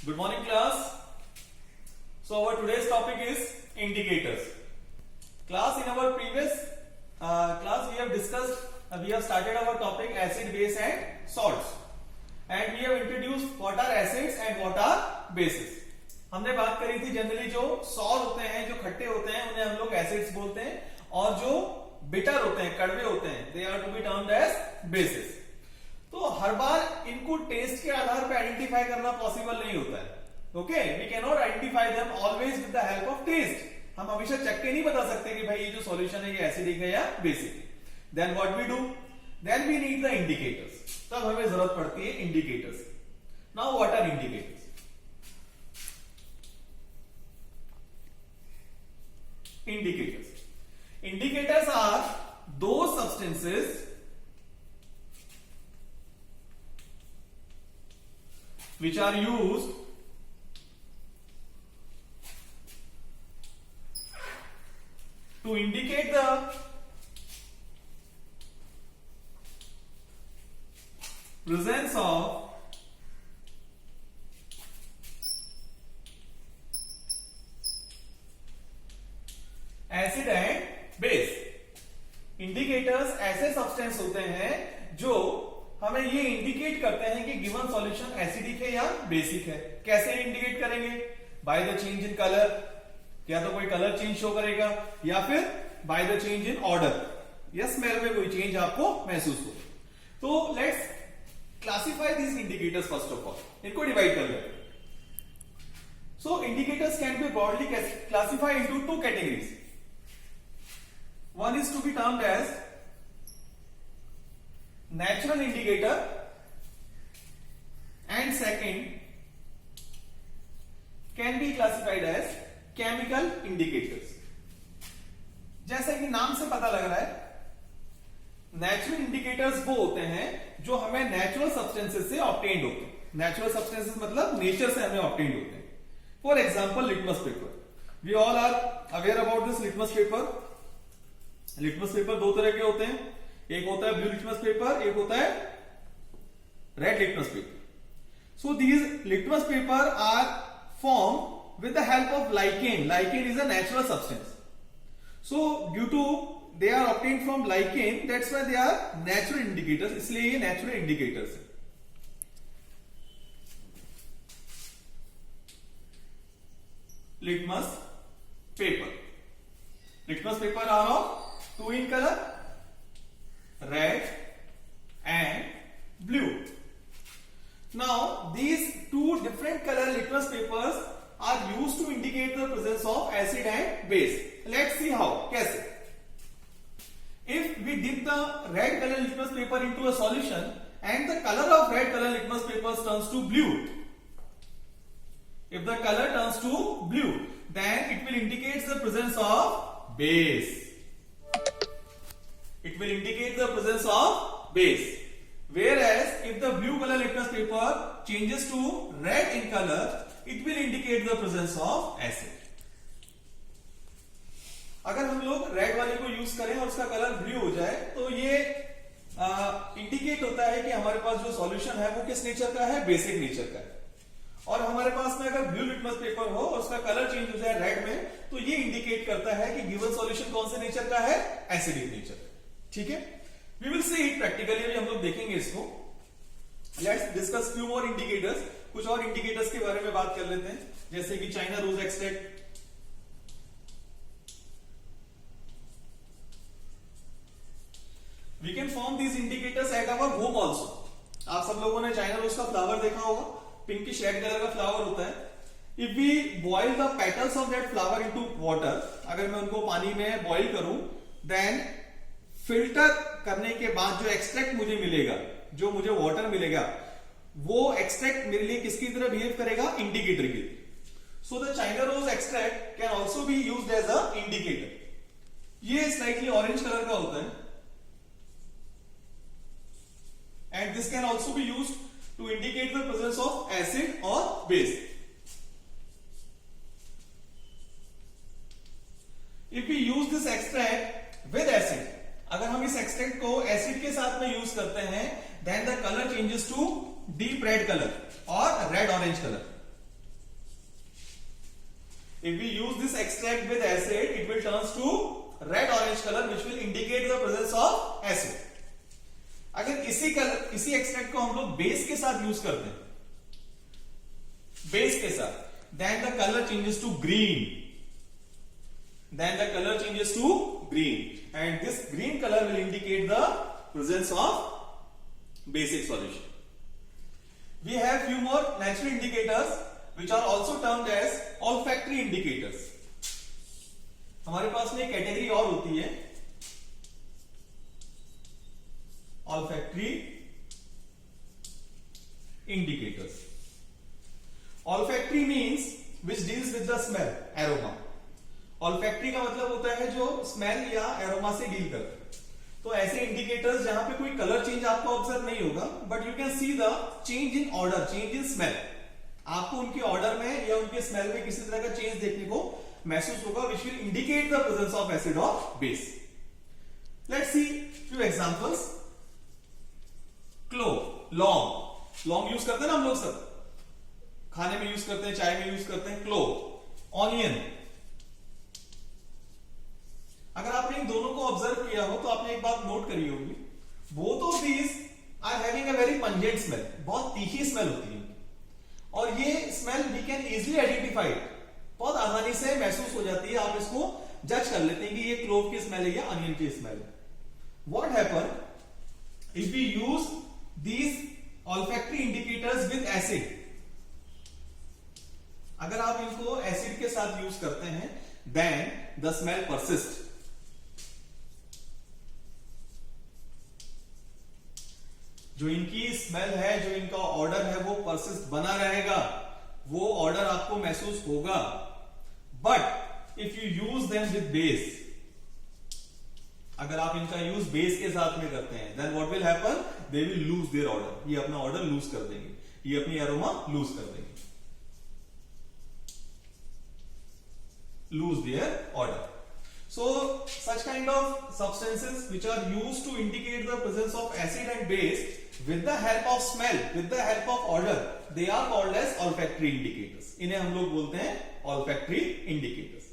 Good morning class. So our today's topic is indicators. Class, in our previous class we have discussed, we have started our topic acid, base and salts, and we have introduced what are acids and what are bases. हमने बात करी थी generally जो sorry होते हैं, जो खट्टे होते हैं, उन्हें हम लोग एसिड्स बोलते हैं, और जो बिटर होते हैं, कड़वे होते हैं, they are to be termed as bases. तो हर बार इनको टेस्ट के आधार पर आइडेंटिफाई करना पॉसिबल नहीं होता है. Okay, we can not identify them always with the help of taste. हम हमेशा चख के नहीं बता सकते कि भाई ये जो सॉल्यूशन है ये एसिडिक है या बेसिक है. Then what we do, then we need the indicators. तब हमें जरूरत पड़ती है indicators. Now what are indicators? Indicators are those substances which are used to indicate the presence of acid and base. Indicators ऐसे substance होते हैं जो हमें ये इंडिकेट करते हैं कि गिवन सॉल्यूशन एसिडिक है या बेसिक है. कैसे इंडिकेट करेंगे? By the change in colour, या तो कोई कलर चेंज शो करेगा, या फिर by the change in odour, या स्मेल में कोई चेंज आपको महसूस हो. तो let's classify this indicators. First of all इनको डिवाइड कर लेते हैं. So indicators can be broadly classified into two categories. One is to be termed as natural indicator, and second can be classified as chemical indicators. जैसे कि नाम से पता लग रहा है, नेचुरल इंडिकेटर्स वो होते हैं जो हमें नेचुरल सब्सटेंसेस से ऑब्टेन्ड होते हैं. नेचुरल सब्सटेंसेस मतलब नेचर से हमें ऑब्टेन्ड होते हैं. For example litmus paper. We all are aware about this litmus paper. Litmus paper दो तरह के होते हैं. एक होता है ब्लू लिटमस पेपर, एक होता है red litmus paper. So these litmus paper are form with the help of lichen. Lichen is a natural substance. So due to they are obtained from lichen, that's why they are natural indicators. इसलिए ये natural indicators है. Litmus paper. Litmus paper are of two in color, red and blue. Now these two different color litmus papers are used to indicate the presence of acid and base. Let's see how. कैसे? If we dip the red color litmus paper into a solution and the color of red color litmus paper turns to blue, if the color turns to blue, then it will indicate the presence of base. It will indicate the presence of base. Whereas if the blue color litmus paper changes to red in color, it will indicate the presence of acid. अगर हम लोग red वाले को use करें और उसका colour blue हो जाए, तो ये इंडिकेट होता है कि हमारे पास जो सॉल्यूशन है वो किस नेचर का है, बेसिक नेचर का है. और हमारे पास में अगर ब्लू लिटमस पेपर हो और उसका कलर चेंज हो जाए रेड में, तो ये इंडिकेट करता है कि गिवन सॉल्यूशन कौन से नेचर का है, एसिडिक नेचर. ठीक है, we will see it practically. भी हम लोग देखेंगे इसको. Let's discuss few more indicators. कुछ और इंडिकेटर्स के बारे में बात कर लेते हैं, जैसे कि China rose extract. We can form these indicators at our home also. आप सब लोगों ने चाइना रोज का फ्लावर देखा होगा. पिंकिश रेड कलर का फ्लावर होता है. If we boil the petals of that flower into water, अगर मैं उनको पानी में बॉइल करूं, देन फिल्टर करने के बाद जो एक्सट्रैक्ट मुझे मिलेगा, जो मुझे वाटर मिलेगा, वो एक्सट्रैक्ट मेरे लिए किसकी तरह बिहेव करेगा, इंडिकेटर की. So the China rose extract can also be used as a indicator. ये स्लाइटली ऑरेंज कलर का होता है, and this can also be used to indicate the presence of acid और base. If we use this extract with acid, अगर हम इस extract को acid के साथ में यूज करते हैं, then the colour changes to deep red colour और red orange colour. If we use this extract with acid, it will turns to red orange color, which will indicate the presence of acid. अगर इसी extract को हम लोग base के साथ use करते हैं, बेस के साथ, then the color changes to green. Then the color changes to green, and this green color will indicate the presence of basic solution. We have few more natural indicators which are also termed as olfactory indicators. हमारे पास में एक category और होती है olfactory indicators. Olfactory means which deals with the smell, aroma. Olfactory का मतलब होता है जो स्मेल या एरोमा से डील करता है. तो ऐसे इंडिकेटर्स जहां पे कोई कलर चेंज आपको ऑब्जर्व नहीं होगा, but you can see the change in order, change in smell. आपको उनके ऑर्डर में या उनके स्मेल में किसी तरह का चेंज देखने को महसूस होगा, which will indicate the presence of acid और base. Let's see few examples. Clove, लौंग, लौंग यूज करते हैं ना हम लोग, सब खाने में यूज करते हैं, चाय में यूज करते हैं. Clove, onion. अगर आपने इन दोनों को ऑब्जर्व किया हो तो आपने एक बात नोट करी होगी, both of these are having a very pungent smell. बहुत तीखी स्मेल होती है और ये smell we can easily identify, बहुत आसानी से महसूस हो जाती है. आप इसको जज कर लेते हैं कि ये क्लोव की स्मेल है या अनियन की स्मेल है. What happen if we use these olfactory indicators with acid? अगर आप इनको एसिड के साथ यूज करते हैं, देन द स्मेल परसिस्ट. जो इनकी स्मेल है, जो इनका ऑर्डर है, वो परसिस्ट बना रहेगा, वो ऑर्डर आपको महसूस होगा. But if you use them with base, अगर आप इनका यूज बेस के साथ में करते हैं, then what will happen, they will lose their odour. ये अपना ऑर्डर लूज कर देंगे, ये अपनी एरोमा लूज कर देंगे, lose their order. So such kind of substances which are used to indicate the presence of acid and base with the help of smell, with the help of odor, they are called as olfactory indicators. इन्हें हम लोग बोलते हैं olfactory indicators.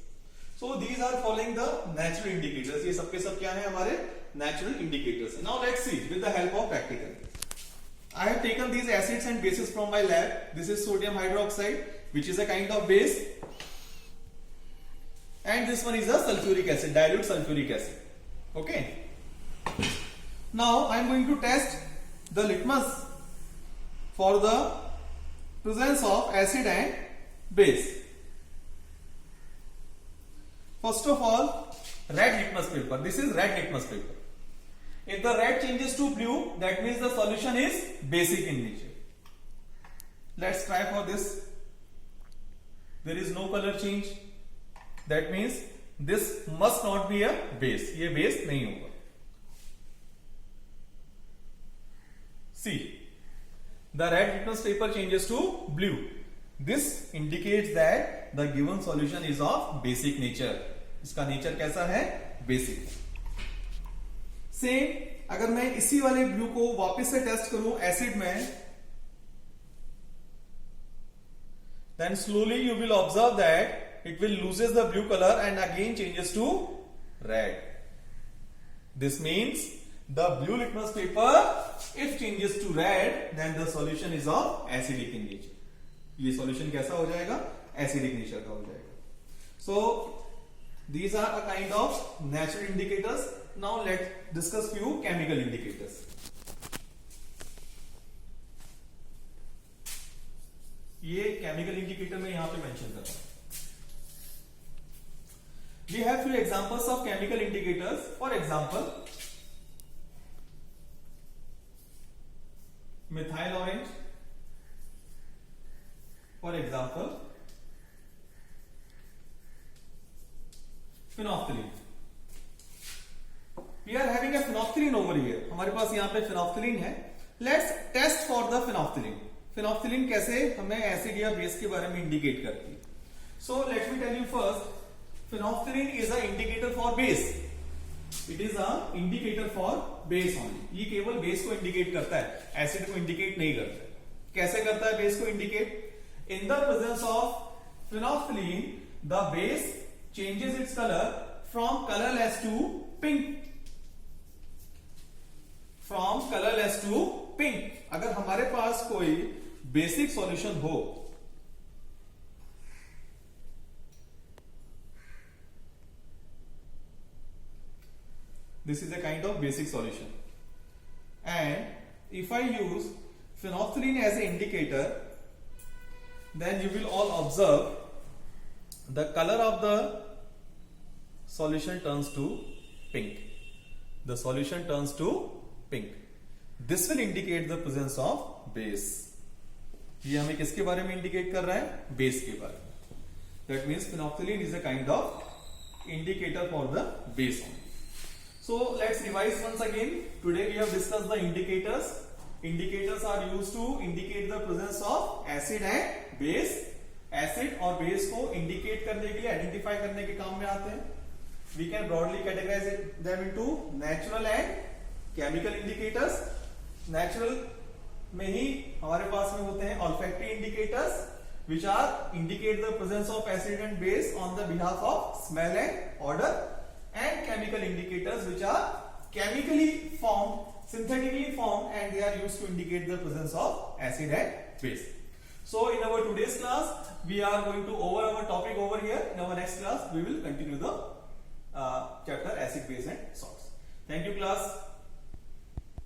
So these are following the natural indicators. ये सबके सब क्या है, हमारे natural indicators. Now let's see with the help of practical. I have taken these acids and bases from my lab. This is sodium hydroxide, which is a kind of base. And this one is a sulfuric acid, dilute sulfuric acid. Okay. Now I am going to test the litmus for the presence of acid and base. First of all, red litmus paper. This is red litmus paper. If the red changes to blue, that means the solution is basic in nature. Let's try for this. There is no color change. That means this must not be a base. ये base नहीं होगा. See, the red litmus paper changes to blue. This indicates that the given solution is of basic nature. इसका nature कैसा है? Basic. Same, अगर मैं इसी वाले ब्लू को वापस से टेस्ट करूं एसिड में, then slowly you will observe that it will loses the blue color and again changes to red. This means the blue litmus paper, if changes to red, then the solution is of acidic in nature. ये solution कैसा हो जाएगा? Acidic nature का हो जाएगा. So these are a kind of natural indicators. Now let's discuss few chemical indicators. ये chemical indicator मैं यहां पे मेंशन कर रहा हूं. We have few examples of chemical indicators. For example, methyl orange. For example, phenolphthalein. We are having a phenolphthalein over here. हमारे पास यहाँ पे phenolphthalein है. Let's test for the phenolphthalein. Phenolphthalein कैसे हमें एसिड या बेस के बारे में इंडिकेट करती है? So let me tell you first. Phenolphthalein is an indicator for base. It is an indicator for base only. ये केवल बेस को इंडिकेट करता है, एसिड को इंडिकेट नहीं करता है. कैसे करता है बेस को indicate? In the presence of phenolphthalein, the base changes its color from colorless to pink. From colorless to pink. अगर हमारे पास कोई बेसिक सॉल्यूशन हो, this is a kind of basic solution, and if I use phenolphthalein as an indicator, then you will all observe the color of the solution turns to pink. The solution turns to pink. This will indicate the presence of base. ये हमें किसके बारे में indicate कर रहा है? Base के बारे में. That means phenolphthalein is a kind of indicator for the base only. So let's revise once again. Today we have discussed the indicators. Indicators are used to indicate the presence of acid and base. Acid और base को indicate करने के लिए, identify करने के काम में आते हैं. We can broadly categorize them into natural and chemical indicators. Natural में ही हमारे पास में होते हैं olfactory indicators, which are indicate the presence of acid and base on the behalf of smell and odor. And chemical indicators, which are chemically formed, synthetically formed, and they are used to indicate the presence of acid and base. So in our today's class, we are going to over our topic over here. In our next class, we will continue the chapter acid, base and salts. Thank you, class.